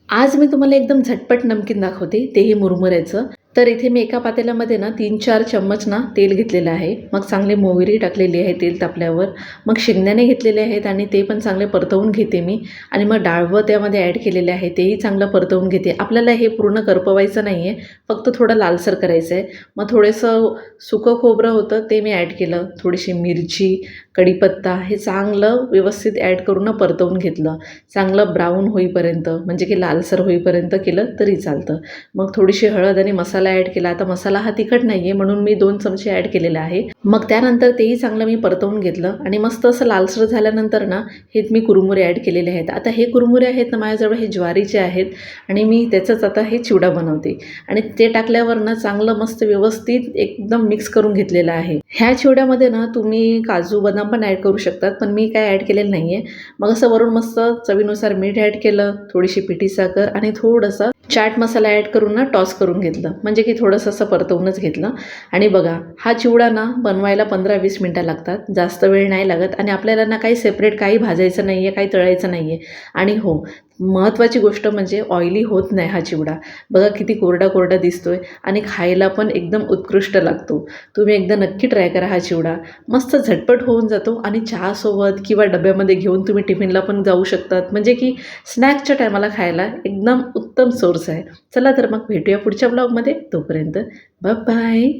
आज मी तुम्हाला एकदम झटपट नमकीन दाखवते, तेही मुरमुऱ्याचं. तर इथे मी एका पातेल्यामध्ये ना 3-4 चम्मच ना तेल घेतलेलं आहे. मग चांगली मोहरी टाकलेली आहे तेल तापल्यावर. मग शेंगदाणे घेतलेले आहेत आणि ते पण चांगले परतवून घेते मी. आणि मग डाळवं त्यामध्ये ॲड केलेले आहे, तेही चांगलं परतवून घेते. आपल्याला हे पूर्ण करपवायचं नाही आहे, फक्त थोडं लालसर करायचं आहे. मग थोडंसं सुकं खोबरं होतं ते मी ॲड केलं. थोडीशी मिरची, कढीपत्ता हे चांगलं व्यवस्थित ॲड करून परतवून घेतलं. चांगलं ब्राऊन होईपर्यंत, म्हणजे की लालसर होईपर्यंत केलं तरी चालतं. मग थोडीशी हळद आणि मसाला ॲड केला. आता मसाला हा तिखट नाही आहे म्हणून मी 2 चमचे ॲड केलेला आहे. मग त्यानंतर तेही चांगलं मी परतवून घेतलं आणि मस्त असं लालसर झाल्यानंतर ना हे मी कुरमुरे ॲड केलेले आहेत. आता हे कुरमुरे आहेत ना माझ्याजवळ हे ज्वारीचे आहेत आणि मी त्याचंच आता हे चिवडा बनवते आणि ते टाकल्यावर ना चांगलं मस्त व्यवस्थित एकदम मिक्स करून घेतलेलं आहे. ह्या चिवड्यामध्ये ना तुम्ही काजू बदाम पण ॲड करू शकतात, पण मी काय ॲड केलेलं नाही आहे. मग असं वरून मस्त चवीनुसार मीठ ॲड केलं, थोडीशी पिठी साखर आणि थोडंसं चाट मसाला ॲड करून ना टॉस करून घेतलं, म्हणजे की थोडंसं असं परतवूनच घेतलं. आणि बघा हा चिवडा ना बनवायला 15-20 मिनटं लागतात, जास्त वेळ नाही लागत. आणि आपल्याला ना काही सेपरेट काही भाजायचं नाही आहे, काही तळायचं नाही आहे. आणि हो, महत्त्वाची गोष्ट म्हणजे ऑइली होत नाही हा चिवडा. बघा किती कोरडा कोरडा दिसतोय आणि खायला पण एकदम उत्कृष्ट लागतो. तुम्ही एकदा नक्की ट्राय करा हा चिवडा. मस्त झटपट होऊन जातो आणि चहासोबत किंवा डब्यामध्ये घेऊन तुम्ही टिफिनला पण जाऊ शकतात, म्हणजे की स्नॅक्सच्या टायमाला खायला एकदम उत्तम सोर्स आहे. चला तर मग भेटूया पुढच्या ब्लॉगमध्ये. तोपर्यंत बाय बाय.